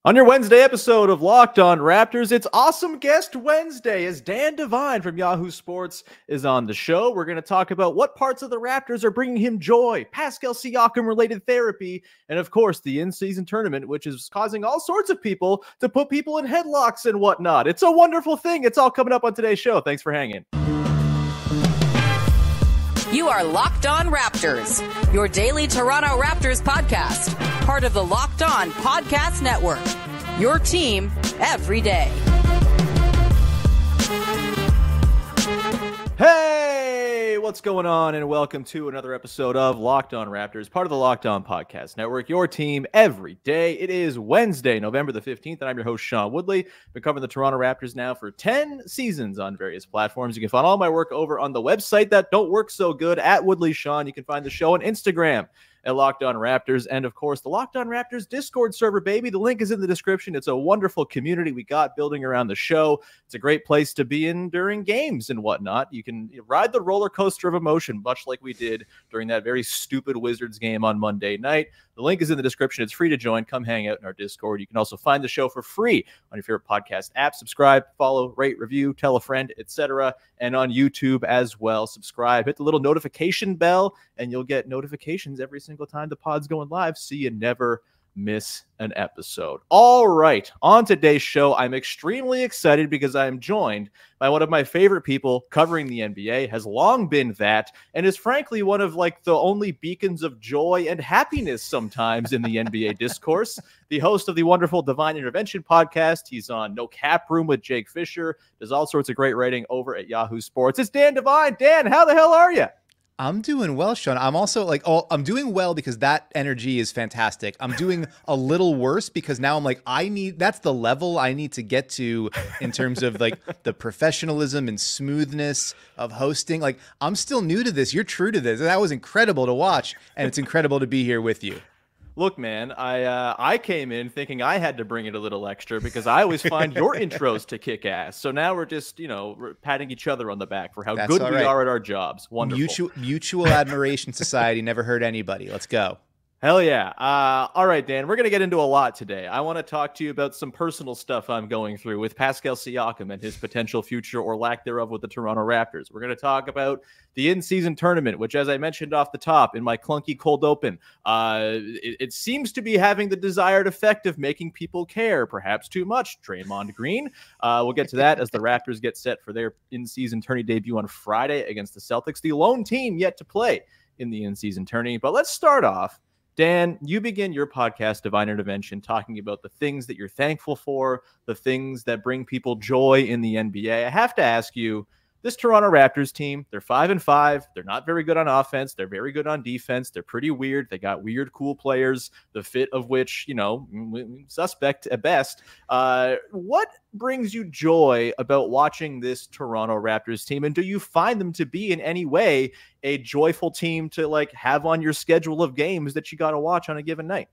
On your Wednesday episode of Locked On Raptors, it's Awesome Guest Wednesday as Dan Devine from Yahoo Sports is on the show. We're going to talk about what parts of the Raptors are bringing him joy, Pascal Siakam-related therapy, and of course, the in-season tournament, which is causing all sorts of people to put people in headlocks and whatnot. It's a wonderful thing. It's all coming up on today's show. Thanks for hanging. You are Locked On Raptors, your daily Toronto Raptors podcast, part of the Locked On Podcast Network, your team every day. Hey, what's going on? And welcome to another episode of Locked On Raptors, part of the Locked On Podcast Network, your team every day. It is Wednesday, November the 15th, and I'm your host, Sean Woodley. Been covering the Toronto Raptors now for 10 seasons on various platforms. You can find all my work over on the website that don't work so good at Woodley Sean. You can find the show on Instagram at Locked On Raptors, and of course the Locked On Raptors Discord server, baby. The link is in the description. It's a wonderful community we got building around the show. It's a great place to be in during games and whatnot. You can ride the roller coaster of emotion, much like we did during that very stupid Wizards game on Monday night. The link is in the description. It's free to join. Come hang out in our Discord. You can also find the show for free on your favorite podcast app. Subscribe, follow, rate, review, tell a friend, etc. And on YouTube as well. Subscribe, hit the little notification bell, and you'll get notifications every single time the pod's going live, so you never miss an episode. All right, on today's show, I'm extremely excited because I am joined by one of my favorite people covering the NBA, has long been that, and is frankly one of like the only beacons of joy and happiness sometimes in the NBA discourse. The host of the wonderful Devine Intervention podcast. He's on No Cap Room with Jake Fisher. Does all sorts of great writing over at Yahoo Sports. It's Dan Devine. Dan, how the hell are you? I'm doing well, Sean. I'm also I'm doing well because that energy is fantastic. I'm doing a little worse because now I'm like, that's the level I need to get to in terms of like the professionalism and smoothness of hosting. Like, I'm still new to this. You're true to this. That was incredible to watch, and it's incredible to be here with you. Look, man, I came in thinking I had to bring it a little extra because I always find your intros to kick ass. So now we're just, we're patting each other on the back for how good we are at our jobs. Wonderful. Mutual admiration society never hurt anybody. Let's go. Hell yeah. All right, Dan, we're going to get into a lot today. I want to talk to you about some personal stuff I'm going through with Pascal Siakam and his potential future or lack thereof with the Toronto Raptors. We're going to talk about the in-season tournament, which, as I mentioned off the top in my clunky cold open, it seems to be having the desired effect of making people care, perhaps too much. Draymond Green. We'll get to that as the Raptors get set for their in-season tourney debut on Friday against the Celtics, the lone team yet to play in the in-season tourney. But let's start off. Dan, you begin your podcast, Devine Intervention, talking about the things that you're thankful for, the things that bring people joy in the NBA. I have to ask you, this Toronto Raptors team, they're 5-5. They're not very good on offense. They're very good on defense. They're pretty weird. They got weird, cool players, the fit of which, suspect at best. What brings you joy about watching this Toronto Raptors team? And do you find them to be in any way a joyful team to have on your schedule of games that you got to watch on a given night?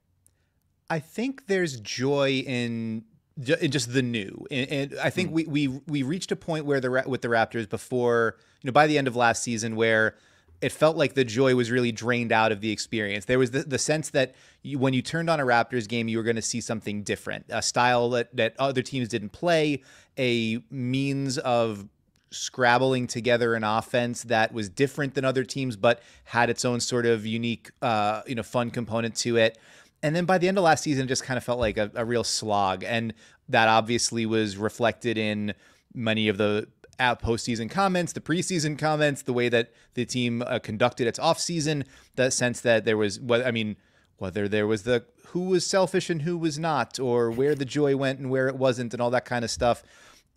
I think there's joy in just the new, and I think we reached a point where with the Raptors before, by the end of last season, where it felt like the joy was really drained out of the experience. There was the sense that when you turned on a Raptors game, you were going to see something different, a style that other teams didn't play, a means of scrabbling together an offense that was different than other teams, but had its own sort of unique, fun component to it. And then by the end of last season, it just kind of felt like a real slog. And that obviously was reflected in many of the postseason comments, the preseason comments, the way that the team conducted its offseason, the sense that there was, whether there was who was selfish and who was not, or where the joy went and where it wasn't, and all that kind of stuff.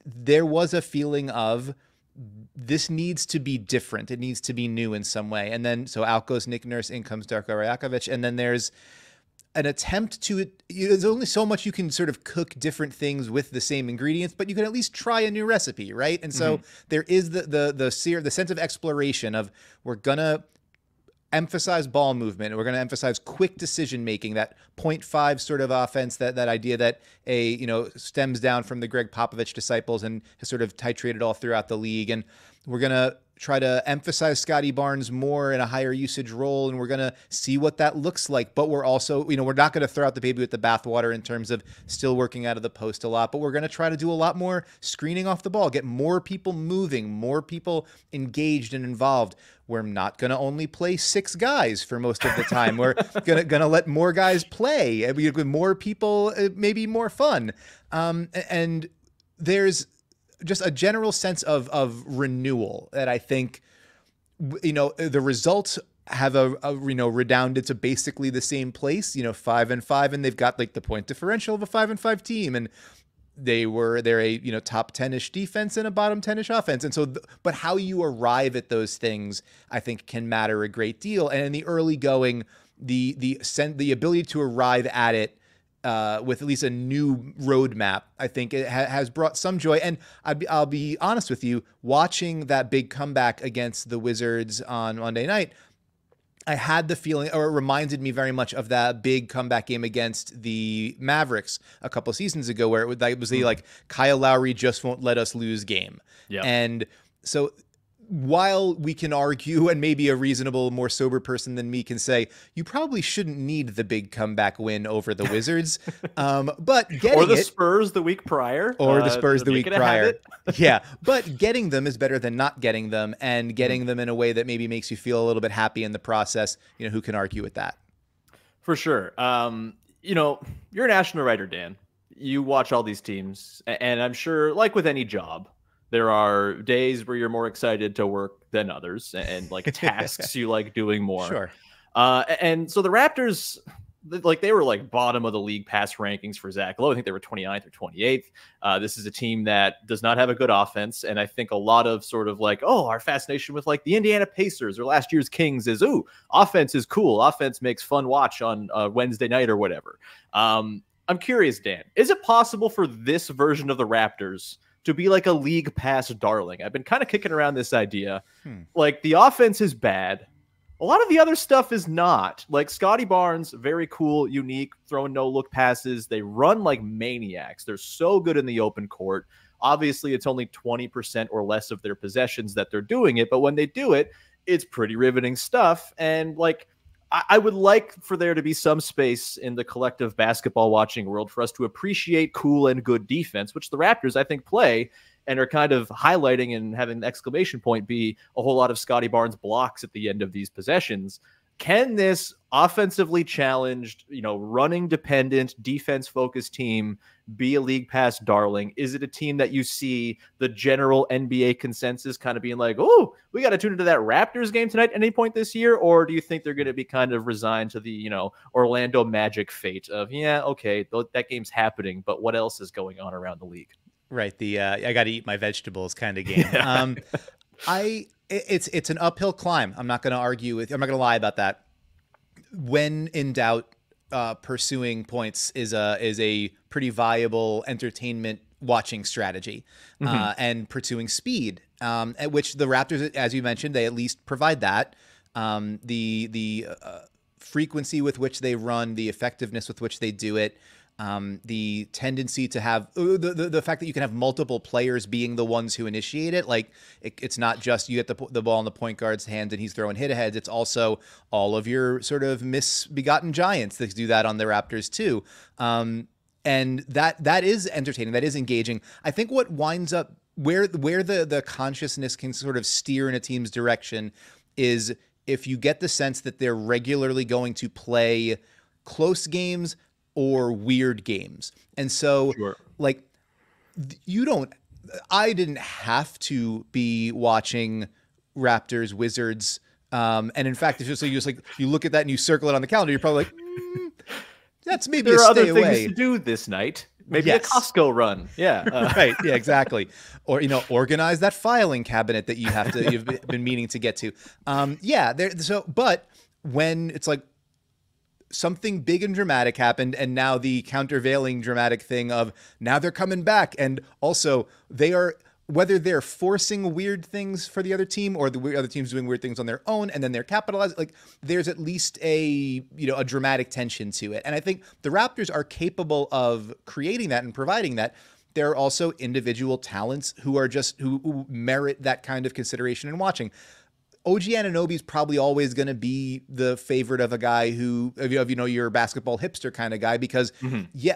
There was a feeling of this needs to be different. It needs to be new in some way. And then, so out goes Nick Nurse, in comes Darko Rajakovic. And then there's an attempt to, there's only so much you can sort of cook different things with the same ingredients, but you can at least try a new recipe, right? And so there is the sense of exploration of, we're going to emphasize ball movement, and we're going to emphasize quick decision making, that 0.5 sort of offense, that idea that stems down from the Greg Popovich disciples and has sort of titrated all throughout the league. And we're going to try to emphasize Scotty Barnes more in a higher usage role, and we're going to see what that looks like. But we're also, we're not going to throw out the baby with the bathwater in terms of still working out of the post a lot, but we're going to try to do a lot more screening off the ball, get more people moving, more people engaged and involved. We're not going to only play 6 guys for most of the time. We're going to let more guys play. With more people, maybe more fun. And there's just a general sense of renewal that I think, the results have redounded to basically the same place, 5-5, and they've got like the point differential of a 5-5 team. And they're a, top 10-ish defense and a bottom 10-ish offense. And so, but how you arrive at those things, I think, can matter a great deal. And in the early going, the ability to arrive at it, with at least a new roadmap, I think it has brought some joy. And I'll be honest with you, watching that big comeback against the Wizards on Monday night, I had the feeling, or it reminded me very much of that big comeback game against the Mavericks a couple of seasons ago, where it was the like Kyle Lowry just won't let us lose game. Yeah. And so while we can argue, and maybe a reasonable, more sober person than me can say, you probably shouldn't need the big comeback win over the Wizards, but getting or the Spurs the week prior, or the Spurs the week prior, yeah. But getting them is better than not getting them, and getting them in a way that maybe makes you feel a little bit happy in the process. Who can argue with that? For sure. You're a national writer, Dan. You watch all these teams, and I'm sure, like with any job, there are days where you're more excited to work than others, and like tasks you like doing more. Sure. And so the Raptors, they were like bottom of the league pass rankings for Zach Lowe. I think they were 29th or 28th. This is a team that does not have a good offense. And I think a lot of sort of like, our fascination with like the Indiana Pacers or last year's Kings is, offense is cool. Offense makes fun watch on Wednesday night or whatever. I'm curious, Dan, is it possible for this version of the Raptors to be like a league pass darling? I've been kind of kicking around this idea. Like, the offense is bad. A lot of the other stuff is not. Like, Scotty Barnes, very cool, unique, throwing no-look passes. They run like maniacs. They're so good in the open court. Obviously, it's only 20% or less of their possessions that they're doing it, but when they do it, it's pretty riveting stuff. And, like, I would like for there to be some space in the collective basketball watching world for us to appreciate cool and good defense, which the Raptors, I think, play and are kind of highlighting and having the exclamation point be a whole lot of Scotty Barnes blocks at the end of these possessions. Can this offensively challenged, running dependent, defense focused team be a league pass darling? Is it a team that you see the general NBA consensus kind of being like, we got to tune into that Raptors game tonight at any point this year? Or do you think they're going to be kind of resigned to the, Orlando Magic fate of, that game's happening, but what else is going on around the league? Right. The I got to eat my vegetables kind of game. Yeah. It's an uphill climb. I'm not going to argue with. I'm not going to lie about that. When in doubt, pursuing points is a pretty viable entertainment watching strategy, and pursuing speed, at which the Raptors, as you mentioned, they at least provide that. The frequency with which they run, the effectiveness with which they do it. The tendency to have the fact that you can have multiple players being the ones who initiate it. Like it's not just you get the ball in the point guard's hands and he's throwing hit-aheads. It's also all of your sort of misbegotten giants that do that on the Raptors too. And that is entertaining. That is engaging. I think what winds up where the consciousness can sort of steer in a team's direction is if you get the sense that they're regularly going to play close games or weird games. And so sure. Like I didn't have to be watching Raptors Wizards. And in fact, it's just like you look at that and you circle it on the calendar, you're probably like, that's maybe there a are stay other away. things to do this night. Maybe Yes. a Costco run. Yeah. Right. Yeah, exactly. Or, organize that filing cabinet that you've been meaning to get to. But when it's like something big and dramatic happened, and now the countervailing dramatic thing of now they're coming back. And also they are, whether they're forcing weird things for the other team or the other team's doing weird things on their own, and then they're capitalizing, like there's at least a dramatic tension to it. And I think the Raptors are capable of creating that and providing that. there are also individual talents who are just who merit that kind of consideration and watching. OG Anunoby is probably always going to be the favorite of a guy who, your basketball hipster kind of guy, because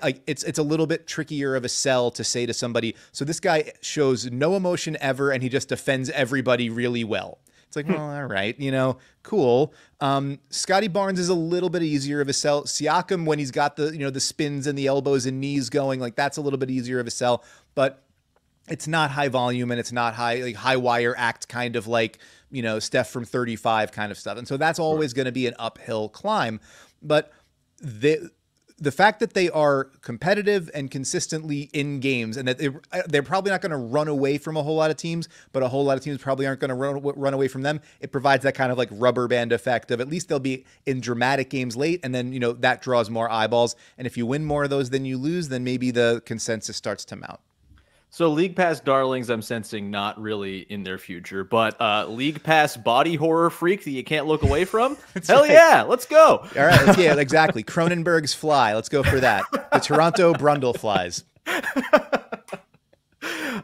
like it's a little bit trickier of a sell to say to somebody, so this guy shows no emotion ever and he just defends everybody really well. It's like, well, all right, cool. Scotty Barnes is a little bit easier of a sell. Siakam, when he's got the spins and the elbows and knees going, like that's a little bit easier of a sell, but it's not high volume and it's not high wire act kind of like, Steph from 35 kind of stuff. And so that's always going to be an uphill climb. But the fact that they are competitive and consistently in games, and that they're probably not going to run away from a whole lot of teams, but a whole lot of teams probably aren't going to run away from them. It provides that kind of like rubber band effect of at least they'll be in dramatic games late. And then, that draws more eyeballs. And if you win more of those than you lose, then maybe the consensus starts to mount. So League Pass darlings, I'm sensing not really in their future, but League Pass body horror freak that you can't look away from? Hell right. Yeah, let's go. All right, exactly. Cronenberg's fly. Let's go for that. The Toronto Brundle flies.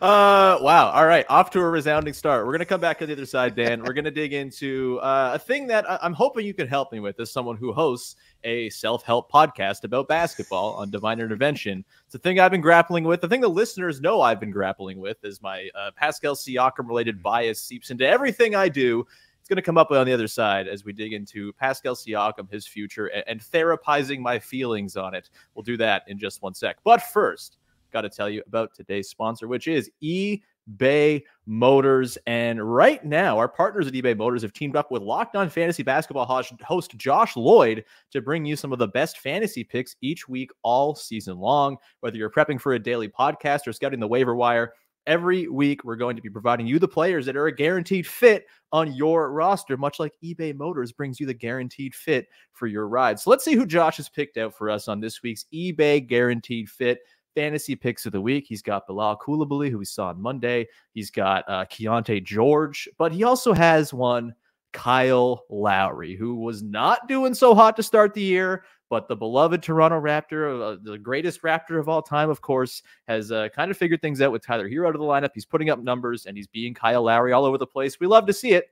Wow. All right. Off to a resounding start. We're going to come back on the other side, Dan. We're going to dig into a thing that I'm hoping you can help me with as someone who hosts a self-help podcast about basketball on Devine Intervention. It's a thing I've been grappling with. The thing the listeners know I've been grappling with is my Pascal Siakam related bias seeps into everything I do. It's going to come up on the other side as we dig into Pascal Siakam, his future, and therapizing my feelings on it. We'll do that in just one sec. But first, got to tell you about today's sponsor, which is eBay Motors. And right now, our partners at eBay Motors have teamed up with Locked On Fantasy Basketball host Josh Lloyd to bring you some of the best fantasy picks each week all season long. Whether you're prepping for a daily podcast or scouting the waiver wire, every week we're going to be providing you the players that are a guaranteed fit on your roster, much like eBay Motors brings you the guaranteed fit for your ride. So let's see who Josh has picked out for us on this week's eBay Guaranteed Fit Fantasy Picks of the Week. He's got Bilal Coulibaly, who we saw on Monday. He's got Keontae George, but he also has one Kyle Lowry, who was not doing so hot to start the year, but the beloved Toronto Raptor, the greatest Raptor of all time, of course, has kind of figured things out with Tyler Hero out of the lineup. He's putting up numbers, and he's being Kyle Lowry all over the place. We love to see it.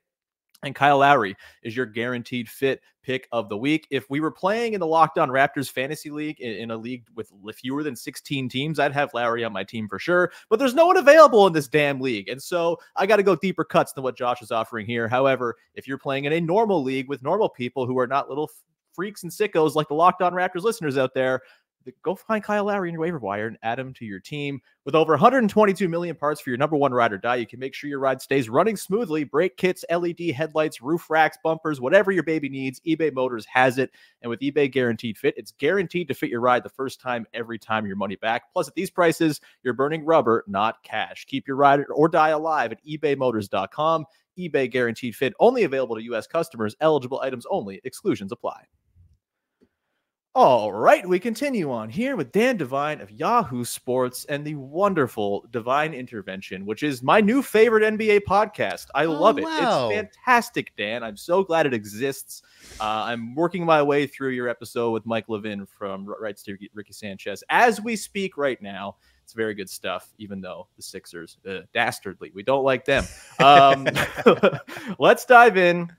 And Kyle Lowry is your guaranteed fit pick of the week. If we were playing in the Locked On Raptors Fantasy League, in a league with fewer than 16 teams, I'd have Lowry on my team for sure. But there's no one available in this damn league. And so I got to go deeper cuts than what Josh is offering here. However, if you're playing in a normal league with normal people who are not little freaks and sickos like the Locked On Raptors listeners out there, go find Kyle Lowry in your waiver wire and add him to your team. With over 122 million parts for your number one ride or die, you can make sure your ride stays running smoothly. Brake kits, LED headlights, roof racks, bumpers, whatever your baby needs, eBay Motors has it. And with eBay Guaranteed Fit, it's guaranteed to fit your ride the first time, every time, your money back. Plus, at these prices, you're burning rubber, not cash. Keep your ride or die alive at ebaymotors.com. eBay Guaranteed Fit, only available to U.S. customers. Eligible items only. Exclusions apply. All right, we continue on here with Dan Devine of Yahoo Sports and the wonderful Devine Intervention, which is my new favorite NBA podcast. I love it. Wow. It's fantastic, Dan. I'm so glad it exists. I'm working my way through your episode with Mike Levin from Rights to Ricky Sanchez as we speak right now. It's very good stuff, even though the Sixers, dastardly, we don't like them. Let's dive in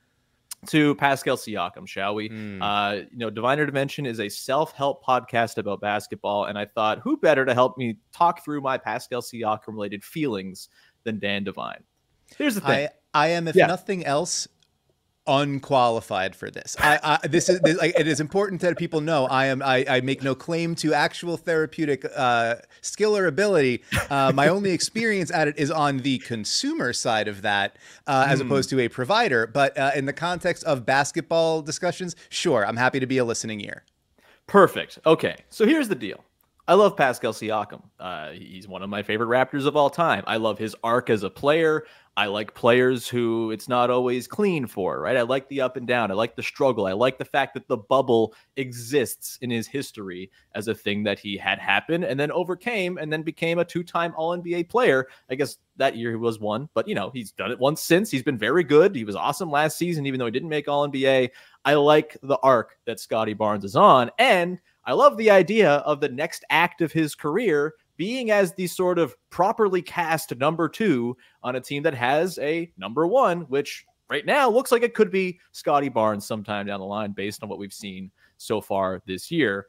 to Pascal Siakam, shall we? Devine Intervention is a self-help podcast about basketball, and I thought, who better to help me talk through my Pascal Siakam-related feelings than Dan Devine? Here's the thing. I am, if nothing else, unqualified for this. It is important that people know I make no claim to actual therapeutic skill or ability. My only experience at it is on the consumer side of that, as opposed to a provider. But in the context of basketball discussions, sure, I'm happy to be a listening ear. Perfect. Okay, so here's the deal. I love Pascal Siakam. He's one of my favorite Raptors of all time. I love his arc as a player. I like players who it's not always clean for, right? I like the up and down. I like the struggle. I like the fact that the bubble exists in his history as a thing that he had happened and then overcame and then became a two-time All-NBA player. I guess that year he was one, but he's done it once since. He's been very good. He was awesome last season, even though he didn't make All-NBA. I like the arc that Scotty Barnes is on, and I love the idea of the next act of his career being as the sort of properly cast number 2 on a team that has a number 1, which right now looks like it could be Scotty Barnes sometime down the line based on what we've seen so far this year.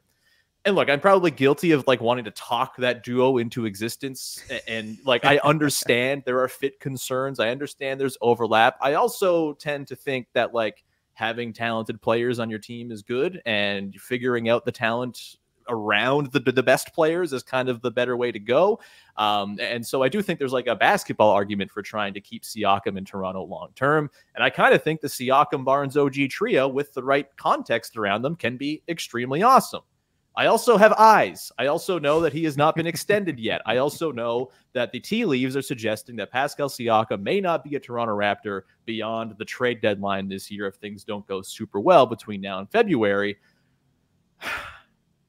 And look, I'm probably guilty of like wanting to talk that duo into existence. And like, I understand there are fit concerns. I understand there's overlap. I also tend to think that like having talented players on your team is good, and figuring out the talent around the best players is kind of the better way to go. And so I do think there's like a basketball argument for trying to keep Siakam in Toronto long-term. And I kind of think the Siakam Barnes OG trio with the right context around them can be extremely awesome. I also have eyes. I also know that he has not been extended yet. I also know that the tea leaves are suggesting that Pascal Siakam may not be a Toronto Raptor beyond the trade deadline this year if things don't go super well between now and February.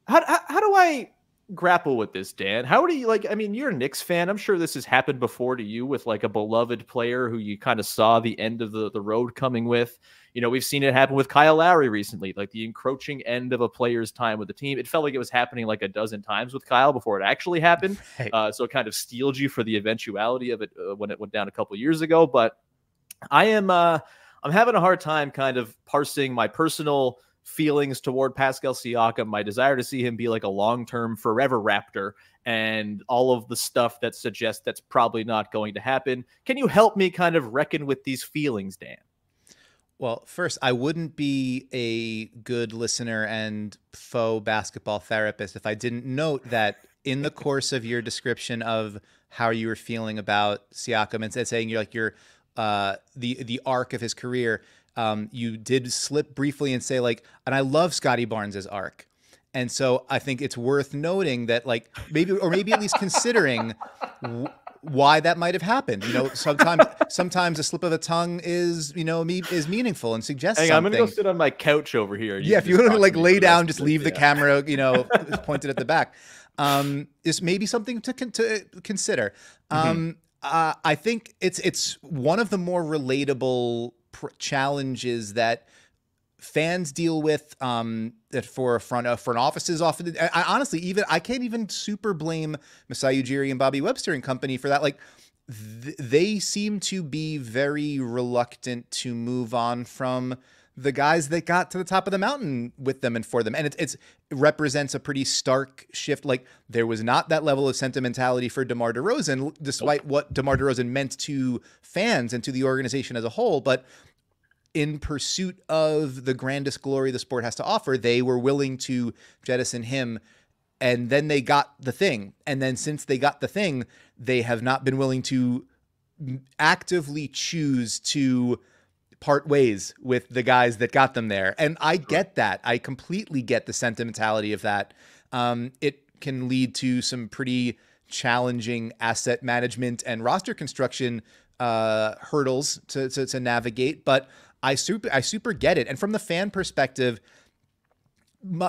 How do I grapple with this, Dan? How do you like, I mean, you're a Knicks fan. I'm sure this has happened before to you with like a beloved player who you kind of saw the end of the road coming with. You know, we've seen it happen with Kyle Lowry recently, like the encroaching end of a player's time with the team. It felt like it was happening like a dozen times with Kyle before it actually happened. Right. So it kind of steeled you for the eventuality of it when it went down a couple of years ago. But I'm having a hard time kind of parsing my personal feelings toward Pascal Siakam, my desire to see him be like a long-term forever Raptor, and all of the stuff that suggests that's probably not going to happen. Can you help me kind of reckon with these feelings, Dan? Well, first, I wouldn't be a good listener and faux basketball therapist if I didn't note that in the course of your description of how you were feeling about Siakam and saying you're like the arc of his career, you did slip briefly and say like, and I love Scotty Barnes's arc. And so I think it's worth noting that like maybe at least considering why that might have happened. You know, sometimes a slip of the tongue is meaningful and suggests something. I'm going to go sit on my couch over here. Yeah, if you want to like lay down, just leave the camera, pointed at the back. Is maybe something to consider. I think it's one of the more relatable challenges that fans deal with, that for front offices often. Honestly, I can't even super blame Masai Ujiri and Bobby Webster and company for that. Like they seem to be very reluctant to move on from the guys that got to the top of the mountain with them and for them. And it represents a pretty stark shift. Like there was not that level of sentimentality for DeMar DeRozan, despite what DeMar DeRozan meant to fans and to the organization as a whole. But in pursuit of the grandest glory the sport has to offer, they were willing to jettison him. And then they got the thing. And then since they got the thing, they have not been willing to actively choose to part ways with the guys that got them there. And I get that. I completely get the sentimentality of that. It can lead to some pretty challenging asset management and roster construction hurdles to navigate. But I super get it. And from the fan perspective,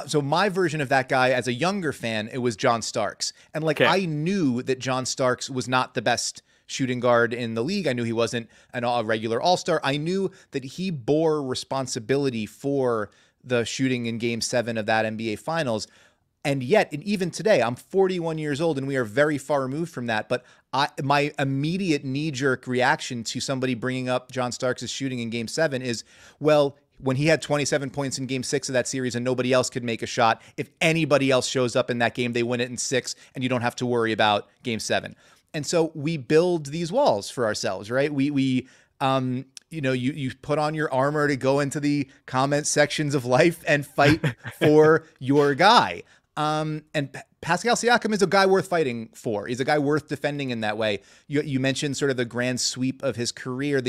so my version of that guy as a younger fan, it was John Starks. And like, okay, I knew that John Starks was not the best shooting guard in the league. I knew he wasn't a regular all-star. I knew that he bore responsibility for the shooting in Game 7 of that NBA Finals. And yet, and even today, I'm 41 years old and we are very far removed from that. But my immediate knee-jerk reaction to somebody bringing up John Starks' shooting in Game 7 is, well, when he had 27 points in Game 6 of that series and nobody else could make a shot, if anybody else shows up in that game, they win it in 6 and you don't have to worry about Game 7. And so we build these walls for ourselves, right? You put on your armor to go into the comment sections of life and fight for your guy. And Pascal Siakam is a guy worth fighting for. He's a guy worth defending in that way. You mentioned sort of the grand sweep of his career,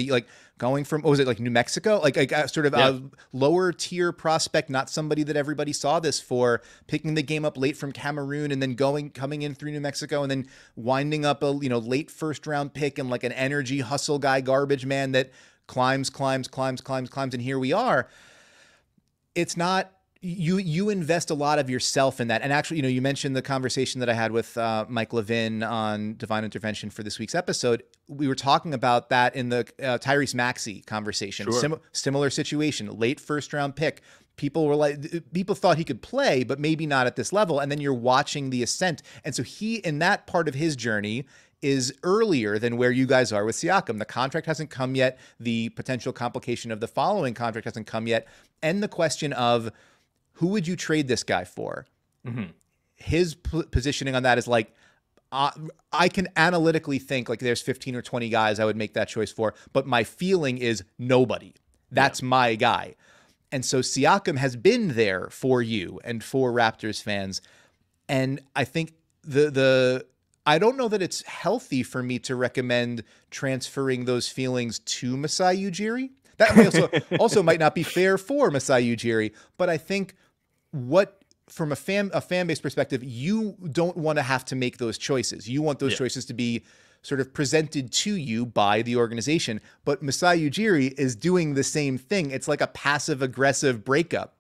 going from, what was it, like New Mexico? Like sort of a lower tier prospect, not somebody that everybody saw this for, picking the game up late from Cameroon and then coming in through New Mexico and then winding up a, late first round pick and like an energy hustle guy, garbage man that climbs. And here we are. It's not, you invest a lot of yourself in that. And actually, you mentioned the conversation that I had with Mike Levin on Devine Intervention for this week's episode. We were talking about that in the Tyrese Maxey conversation. Sure. Similar situation, late first round pick. People thought he could play, but maybe not at this level. And then you're watching the ascent. And so he, in that part of his journey, is earlier than where you guys are with Siakam. The contract hasn't come yet. The potential complication of the following contract hasn't come yet. And the question of, who would you trade this guy for? Mm-hmm. His positioning on that is like, I can analytically think like there's 15 or 20 guys I would make that choice for, but my feeling is nobody. That's my guy. And so Siakam has been there for you and for Raptors fans. And I think I don't know that it's healthy for me to recommend transferring those feelings to Masai Ujiri. That also might not be fair for Masai Ujiri, but I think from a fan base perspective, you don't want to have to make those choices. You want those choices to be sort of presented to you by the organization. But Masai Ujiri is doing the same thing. It's like a passive aggressive breakup.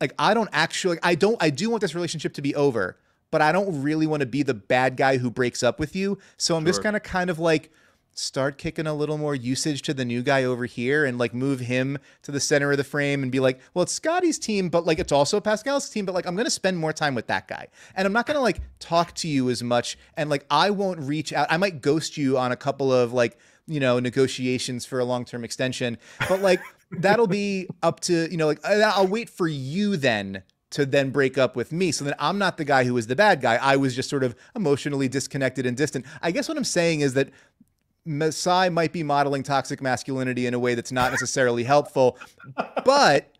Like I do want this relationship to be over, but I don't really want to be the bad guy who breaks up with you. So I'm just gonna kind of like start kicking a little more usage to the new guy over here and like move him to the center of the frame and be like, well, it's Scotty's team, but like it's also Pascal's team, but like I'm going to spend more time with that guy. And I'm not going to like talk to you as much. And like I won't reach out. I might ghost you on a couple of like, negotiations for a long-term extension, but like that'll be up to, like I'll wait for you then to then break up with me. So then I'm not the guy who was the bad guy. I was just sort of emotionally disconnected and distant. I guess what I'm saying is that Masai might be modeling toxic masculinity in a way that's not necessarily helpful, but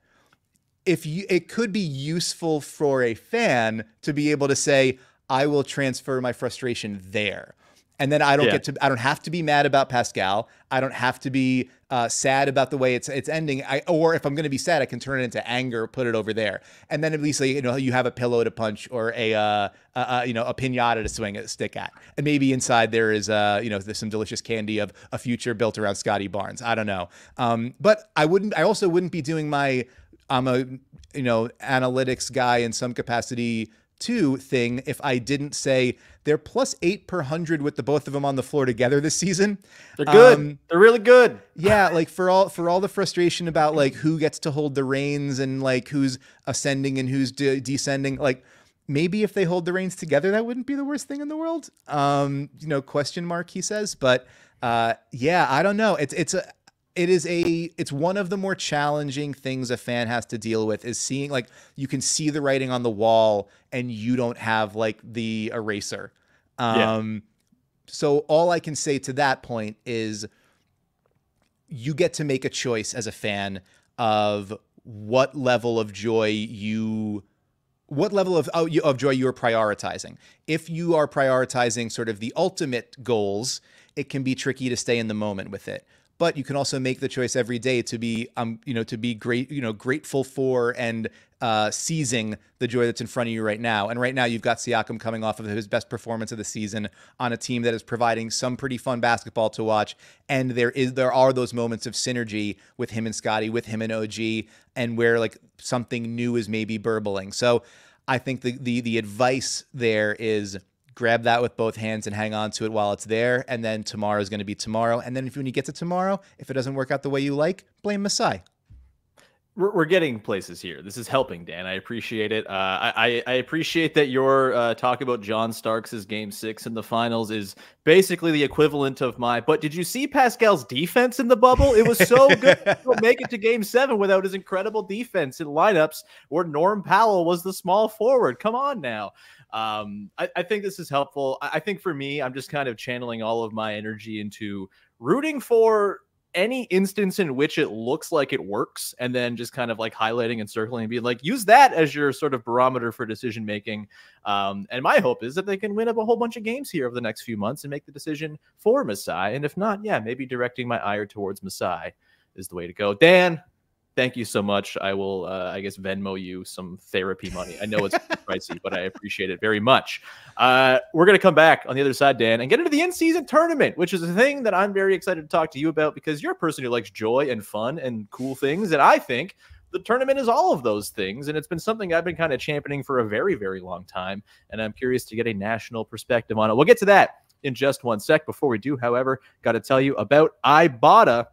it could be useful for a fan to be able to say, I will transfer my frustration there. And then I don't I don't have to be mad about Pascal. I don't have to be sad about the way it's ending. Or if I'm going to be sad, I can turn it into anger, put it over there. And then at least you have a pillow to punch or a pinata to swing a stick at. And maybe inside there is there's some delicious candy of a future built around Scotty Barnes. I don't know. But I also wouldn't be doing I'm a analytics guy in some capacity too thing if I didn't say they're +8 per 100 with the both of them on the floor together this season. They're good. They're really good. Yeah, like for all the frustration about like who gets to hold the reins and like who's ascending and who's descending, like maybe if they hold the reins together, that wouldn't be the worst thing in the world. Question mark, he says, but I don't know. It's one of the more challenging things a fan has to deal with is seeing like you can see the writing on the wall and you don't have like the eraser. So all I can say to that point is you get to make a choice as a fan of what level of joy you are prioritizing. If you are prioritizing sort of the ultimate goals, it can be tricky to stay in the moment with it. But you can also make the choice every day to be, grateful for and seizing the joy that's in front of you right now. And right now, you've got Siakam coming off of his best performance of the season on a team that is providing some pretty fun basketball to watch. And there are those moments of synergy with him and Scotty, with him and OG, and where like something new is maybe burbling. So I think the advice there is, grab that with both hands and hang on to it while it's there. And then tomorrow is going to be tomorrow. And then when you get to tomorrow, if it doesn't work out the way you like, blame Masai. We're getting places here. This is helping, Dan. I appreciate it. I appreciate that your talk about John Starks' Game 6 in the finals is basically the equivalent of but did you see Pascal's defense in the bubble? It was so good to make it to Game 7 without his incredible defense in lineups where Norm Powell was the small forward. Come on now. I think this is helpful. I think for me, I'm just kind of channeling all of my energy into rooting for any instance in which it looks like it works, and then just kind of like highlighting and circling and being like, use that as your sort of barometer for decision making. And my hope is that they can win up a whole bunch of games here over the next few months and make the decision for Masai. And if not, maybe directing my ire towards Masai is the way to go. Dan, thank you so much. I will, I guess, Venmo you some therapy money. I know it's pricey, but I appreciate it very much. We're going to come back on the other side, Dan, and get into the in-season tournament, which is a thing that I'm very excited to talk to you about because you're a person who likes joy and fun and cool things. And I think the tournament is all of those things. And it's been something I've been kind of championing for a very, very long time. And I'm curious to get a national perspective on it. We'll get to that in just one sec. Before we do, however, got to tell you about Ibotta.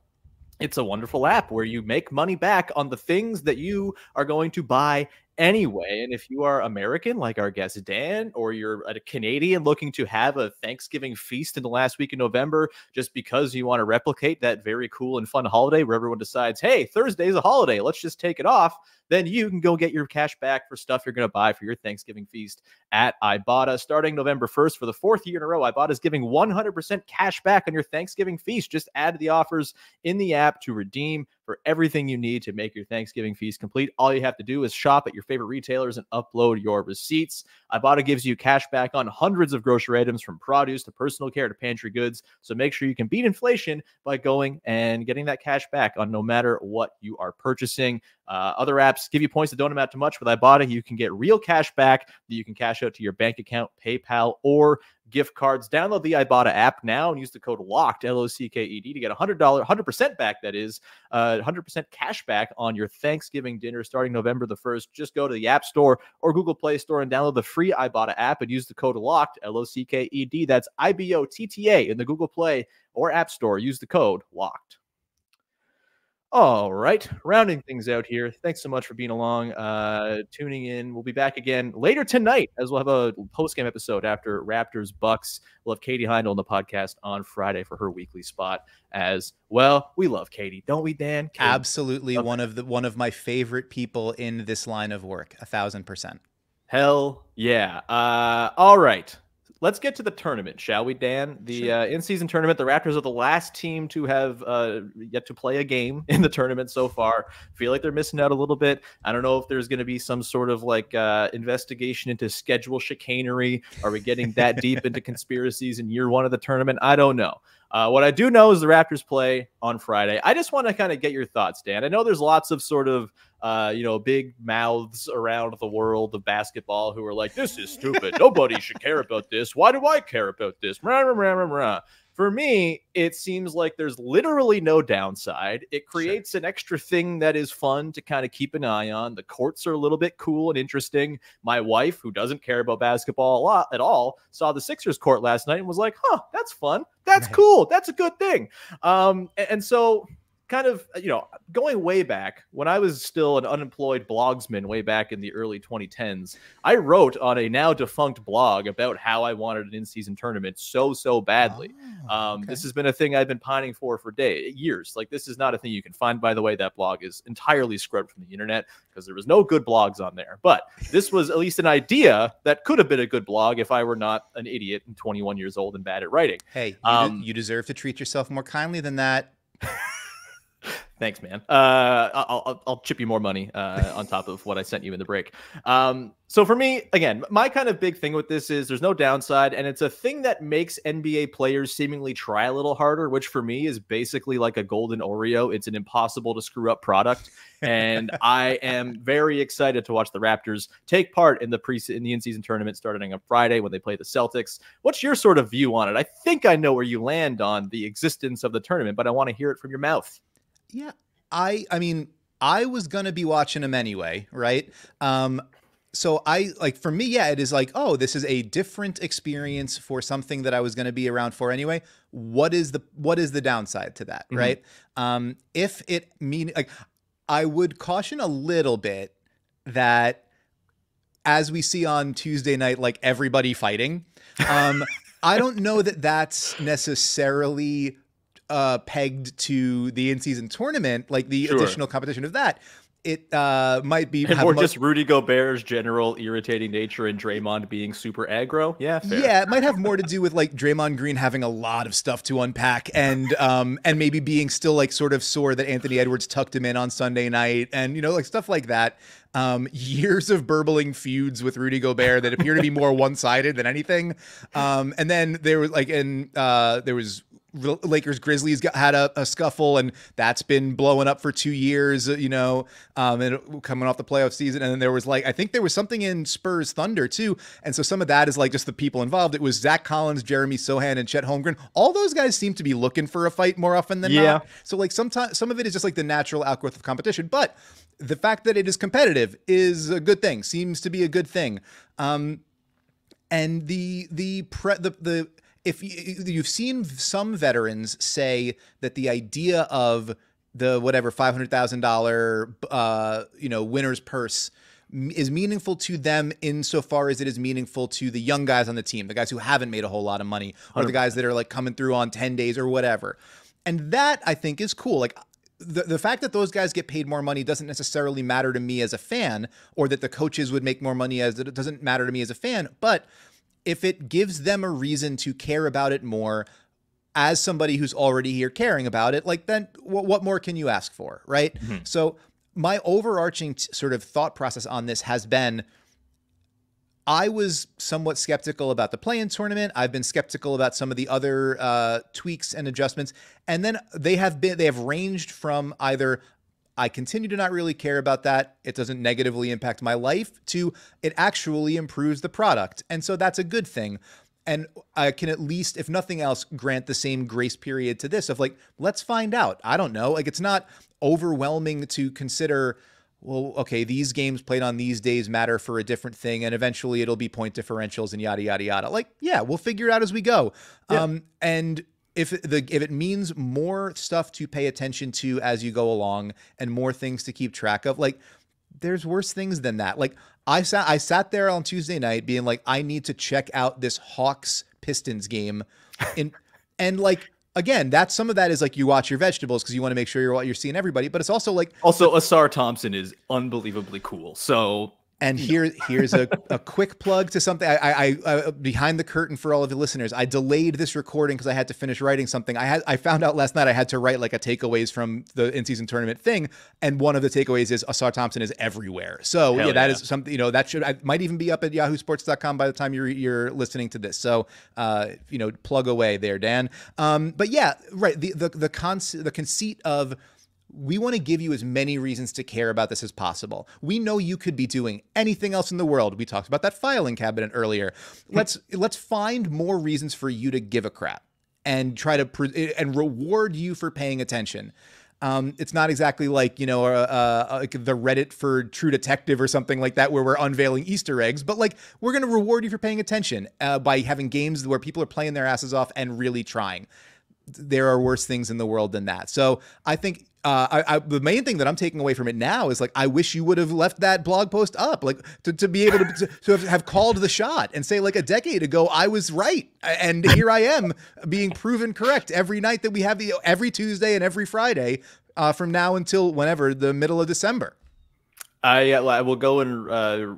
It's a wonderful app where you make money back on the things that you are going to buy anyway. And if you are American, like our guest Dan, or you're a Canadian looking to have a Thanksgiving feast in the last week of November, just because you want to replicate that very cool and fun holiday where everyone decides, hey, Thursday's a holiday, let's just take it off, then you can go get your cash back for stuff you're going to buy for your Thanksgiving feast at Ibotta. Starting November 1st for the 4th year in a row, Ibotta is giving 100% cash back on your Thanksgiving feast. Just add the offers in the app to redeem for everything you need to make your Thanksgiving feast complete. All you have to do is shop at your favorite retailers and upload your receipts. Ibotta gives you cash back on hundreds of grocery items, from produce to personal care to pantry goods. So make sure you can beat inflation by going and getting that cash back on no matter what you are purchasing. Other apps give you points that don't amount to much. With Ibotta, you can get real cash back that you can cash out to your bank account, PayPal, or gift cards. Download the Ibotta app now and use the code LOCKED, LOCKED, to get $100 back. That is 100% cash back on your Thanksgiving dinner starting November the 1st. Just go to the App Store or Google Play Store and download the free Ibotta app and use the code LOCKED, LOCKED. That's IBOTTA in the Google Play or App Store. Use the code LOCKED. All right, rounding things out here. Thanks so much for being along, tuning in. We'll be back again later tonight, as we'll have a post-game episode after Raptors-Bucks. We'll have Katie Heindel on the podcast on Friday for her weekly spot as well. We love Katie, don't we, Dan? Katie. Absolutely, one of my favorite people in this line of work, 1,000%. Hell yeah. All right. Let's get to the tournament, shall we, Dan? The in-season tournament, the Raptors are the last team to have yet to play a game in the tournament so far. Feel like they're missing out a little bit. I don't know if there's going to be some sort of investigation into schedule chicanery. Are we getting that deep into conspiracies in year one of the tournament? I don't know. What I do know is the Raptors play on Friday. I just want to kind of get your thoughts, Dan. I know there's lots of sort of, big mouths around the world of basketball who are like, this is stupid. Nobody should care about this. Why do I care about this? For me, it seems like there's literally no downside. It creates an extra thing that is fun to kind of keep an eye on. The courts are a little bit cool and interesting. My wife, who doesn't care about basketball a lot at all, saw the Sixers court last night and was like, that's fun. That's cool. That's a good thing. And so kind of, going way back when I was still an unemployed blogsman way back in the early 2010s, I wrote on a now defunct blog about how I wanted an in-season tournament so badly. Okay. This has been a thing I've been pining for years. Like, this is not a thing you can find, by the way. That blog is entirely scrubbed from the internet because there was no good blogs on there. But this was at least an idea that could have been a good blog if I were not an idiot and 21 years old and bad at writing. Hey, you deserve to treat yourself more kindly than that. Thanks, man. I'll chip you more money on top of what I sent you in the break. So for me, again, my kind of big thing with this is there's no downside, and it's a thing that makes NBA players seemingly try a little harder, which for me is basically like a golden Oreo. It's an impossible to screw up product, and I am very excited to watch the Raptors take part in the in-season tournament starting on Friday when they play the Celtics. What's your sort of view on it? I think I know where you land on the existence of the tournament, but I want to hear it from your mouth. Yeah, I mean, I was going to be watching them anyway, right? So for me, yeah, it is like, oh, this is a different experience for something that I was going to be around for anyway. What is the downside to that, right? If it I would caution a little bit that, as we see on Tuesday night, like everybody fighting, I don't know that that's necessarily pegged to the in-season tournament, like the additional competition of that. It might be more just Rudy Gobert's general irritating nature and Draymond being super aggro. Yeah, fair. Yeah, it might have more to do with like Draymond Green having a lot of stuff to unpack and maybe being still like sort of sore that Anthony Edwards tucked him in on Sunday night and like stuff like that. Years of burbling feuds with Rudy Gobert that appear to be more one-sided than anything. And then there was Lakers Grizzlies had a scuffle, and that's been blowing up for 2 years, and coming off the playoff season. And then there was I think there was something in Spurs Thunder too. And so some of that is just the people involved. It was Zach Collins, Jeremy Sohan, and Chet Holmgren. All those guys seem to be looking for a fight more often than not. So sometimes some of it is just the natural outgrowth of competition, but the fact that it is competitive is a good thing, seems to be a good thing. And if you've seen some veterans say that the idea of the $500,000 winner's purse is meaningful to them insofar as it is meaningful to the young guys on the team, the guys who haven't made a whole lot of money, or the guys that are coming through on 10 days or whatever. And that I think is cool. The fact that those guys get paid more money doesn't necessarily matter to me as a fan, or that the coaches would make more money it doesn't matter to me as a fan. But if it gives them a reason to care about it more as somebody who's already here caring about it, then what more can you ask for, right? Mm-hmm. So my overarching sort of thought process on this has been, I was somewhat skeptical about the play-in tournament. I've been skeptical about some of the other tweaks and adjustments. And then they have ranged from either I continue to not really care about that, it doesn't negatively impact my life, to it actually improves the product. And so that's a good thing. And I can at least, if nothing else, grant the same grace period to this of let's find out. I don't know. It's not overwhelming to consider, well, okay, these games played on these days matter for a different thing, and eventually it'll be point differentials and yada, yada, yada. Yeah, we'll figure it out as we go. Yeah. And if it means more stuff to pay attention to as you go along and more things to keep track of, there's worse things than that. I sat there on Tuesday night being I need to check out this Hawks Pistons game. Again, that's some of that is you watch your vegetables because you want to make sure you're seeing everybody, but it's also also Asar Thompson is unbelievably cool. So. And here's a quick plug to something. I behind the curtain for all of the listeners, I delayed this recording because I had to finish writing something. I found out last night I had to write a takeaways from the in-season tournament thing, and one of the takeaways is Asar Thompson is everywhere. So that is something that might even be up at yahoosports.com by the time you're listening to this. So plug away there, Dan. But yeah, right. The conceit of, we want to give you as many reasons to care about this as possible. We know you could be doing anything else in the world. We talked about that filing cabinet earlier. Let's find more reasons for you to give a crap and try to and reward you for paying attention. It's not exactly like the Reddit for True Detective or something like that, where we're unveiling Easter eggs, but we're going to reward you for paying attention by having games where people are playing their asses off and really trying. There are worse things in the world than that. So I think the main thing that I'm taking away from it now is I wish you would have left that blog post up, to be able to have called the shot and say a decade ago, I was right. And here I am being proven correct every night that we have every Tuesday and every Friday from now until whenever, the middle of December. I will go and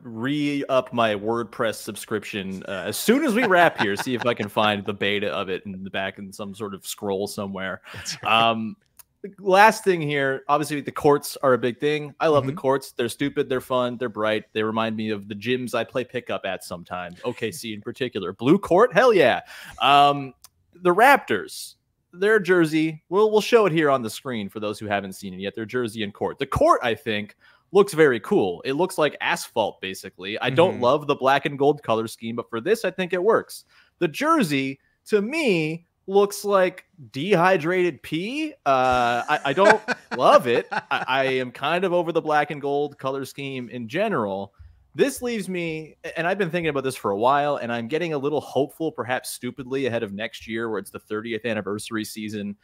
re-up my WordPress subscription as soon as we wrap here, see if I can find the beta of it in the back in some sort of scroll somewhere. Right. Last thing here, obviously the courts are a big thing. I love the courts. They're stupid. They're fun. They're bright. They remind me of the gyms I play pickup at sometimes. OKC in particular. Blue court? Hell yeah. The Raptors, their jersey, we'll show it here on the screen for those who haven't seen it yet. Their jersey and court. The court, I think, looks very cool. It looks like asphalt, basically. I don't love the black and gold color scheme, but for this, I think it works. The jersey, to me, looks like dehydrated pee. I don't love it. I am kind of over the black and gold color scheme in general. This leaves me, and I've been thinking about this for a while, and I'm getting a little hopeful, perhaps stupidly, ahead of next year where it's the 30th anniversary season.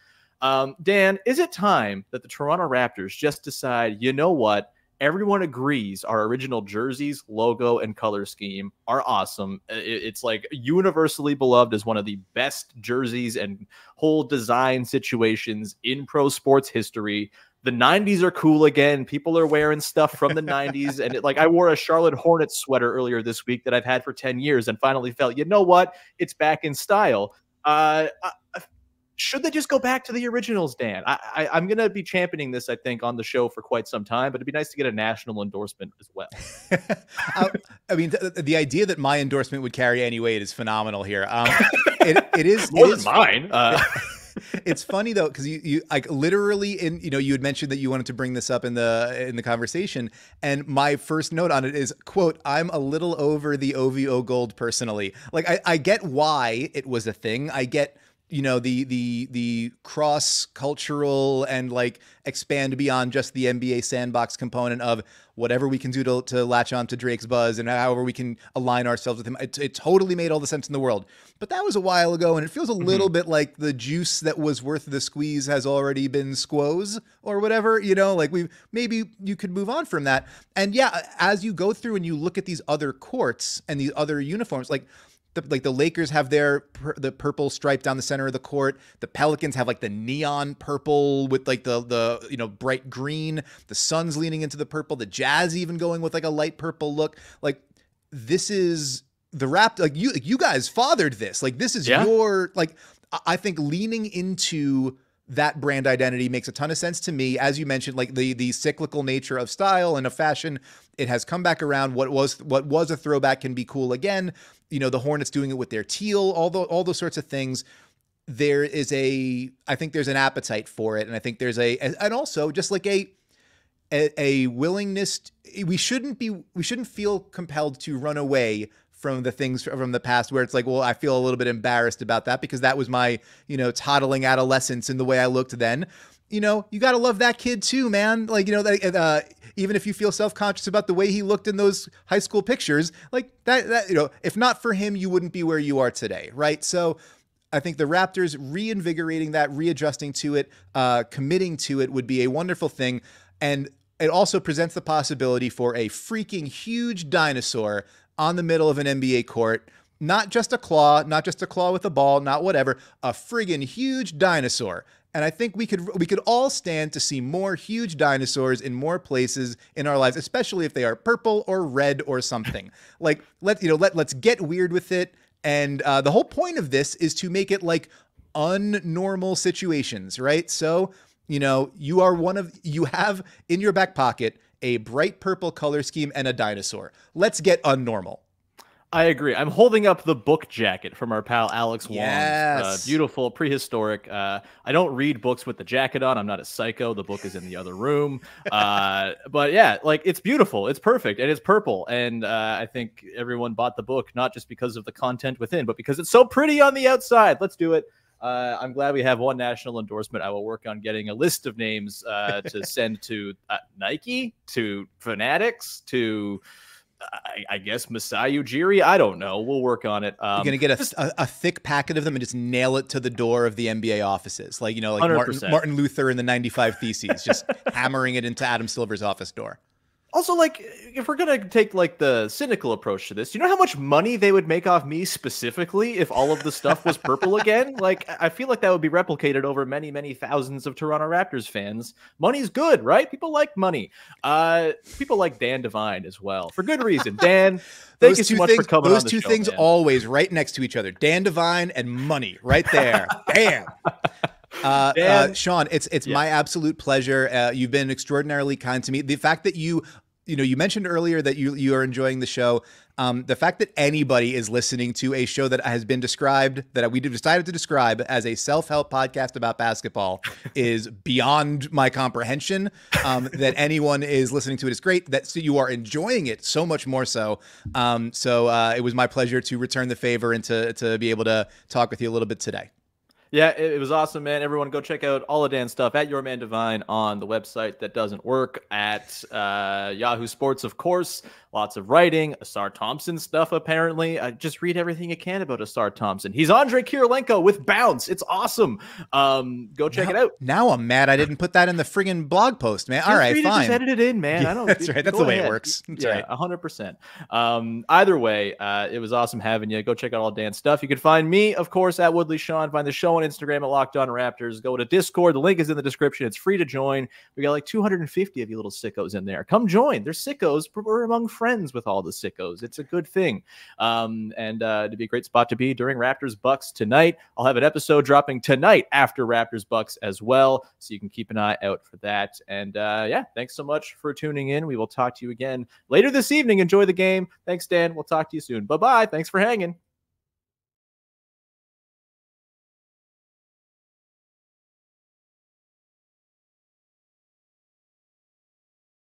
Dan, is it time that the Toronto Raptors just decide, you know what? Everyone agrees our original jerseys, logo, and color scheme are awesome. It's universally beloved as one of the best jerseys and whole design situations in pro sports history. The 90s are cool again. People are wearing stuff from the 90s. And I wore a Charlotte Hornets sweater earlier this week that I've had for 10 years and finally felt, you know what? It's back in style. Should they just go back to the originals, Dan? I'm going to be championing this, I think, on the show for quite some time, but it'd be nice to get a national endorsement as well. I mean, the idea that my endorsement would carry any weight is phenomenal here. It is more than mine. It's funny though, because you like literally you had mentioned that you wanted to bring this up in the conversation, and my first note on it is, quote, "I'm a little over the OVO gold personally." Like I get why it was a thing. I get the cross cultural and like expand beyond just the NBA sandbox component of whatever we can do to latch on to Drake's buzz and however we can align ourselves with him. It totally made all the sense in the world. But that was a while ago, and it feels a little bit like the juice that was worth the squeeze has already been squoze or whatever, like maybe you could move on from that. And yeah, as you go through and you look at these other courts and these other uniforms, like the Lakers have the purple stripe down the center of the court. The Pelicans have like the neon purple with like the bright green. The Suns leaning into the purple. The Jazz even going with like a light purple look. Like this is the Raptors. Like you guys fathered this. Like this is your like. I think leaning into that brand identity makes a ton of sense to me. As you mentioned, like the cyclical nature of style and of fashion, it has come back around. What was a throwback can be cool again. The Hornets doing it with their teal, all those sorts of things. I think there's an appetite for it. And I think there's and also just like a willingness. We shouldn't feel compelled to run away from the things from the past where it's like, well, I feel a little bit embarrassed about that because that was my, toddling adolescence and the way I looked then. You got to love that kid too, man. Like, even if you feel self-conscious about the way he looked in those high school pictures, like that, if not for him, you wouldn't be where you are today. Right. So I think the Raptors reinvigorating that, readjusting to it, committing to it would be a wonderful thing. And it also presents the possibility for a freaking huge dinosaur on the middle of an NBA court, not just a claw with a ball, not whatever, a friggin' huge dinosaur. And I think we could all stand to see more huge dinosaurs in more places in our lives, especially if they are purple or red or something. Like let's get weird with it. And the whole point of this is to make it like unnormal situations, right? So, you have in your back pocket a bright purple color scheme and a dinosaur. Let's get unnormal. I agree. I'm holding up the book jacket from our pal Alex Wong. Yes. Beautiful, prehistoric. I don't read books with the jacket on. I'm not a psycho. The book is in the other room. But yeah, like it's beautiful. It's perfect. And it's purple. And I think everyone bought the book, not just because of the content within, but because it's so pretty on the outside. Let's do it. I'm glad we have one national endorsement. I will work on getting a list of names to send to Nike, to Fanatics, to I guess Masai Ujiri. I don't know. We'll work on it. You're going to get a thick packet of them and just nail it to the door of the NBA offices. Like, like Martin Luther in the 95 Theses, just hammering it into Adam Silver's office door. Also, like, if we're going to take, like, the cynical approach to this, you know how much money they would make off me specifically if all of the stuff was purple again? Like, I feel like that would be replicated over many, many thousands of Toronto Raptors fans. Money's good, right? People like money. People like Dan Devine as well, for good reason. Dan, thank you so much for coming on the show. Those two things always right next to each other. Dan Devine and money right there. Bam. Sean, it's my absolute pleasure. You've been extraordinarily kind to me. The fact that you mentioned earlier that you are enjoying the show. The fact that anybody is listening to a show that has been described, that we decided to describe as a self-help podcast about basketball is beyond my comprehension. That anyone is listening to it is great. That you are enjoying it so much more so. So it was my pleasure to return the favor and to be able to talk with you a little bit today. Yeah, it was awesome, man. Everyone go check out all of Dan's stuff at Your Man Devine on the website that doesn't work, at Yahoo Sports, of course. Lots of writing, Asar Thompson stuff, apparently. Just read everything you can about Asar Thompson. He's Andre Kirilenko with Bounce. It's awesome. Go check it out. Now I'm mad I didn't put that in the friggin' blog post, man. All right, fine. Just edit it in, man. Yeah, I don't. That's right. That's the way it works. That's right. 100%. Either way, it was awesome having you. Go check out all Dan's stuff. You can find me, of course, at Woodley Sean. Find the show on Instagram at Locked On Raptors. Go to Discord. The link is in the description. It's free to join. We got like 250 of you little sickos in there. Come join. They're sickos, but we're among friends with all the sickos. It's a good thing. And it'd be a great spot to be during Raptors Bucks tonight. I'll have an episode dropping tonight after Raptors Bucks as well, so you can keep an eye out for that. And yeah, thanks so much for tuning in. We will talk to you again later this evening. Enjoy the game. Thanks, Dan. We'll talk to you soon. Bye-bye. Thanks for hanging.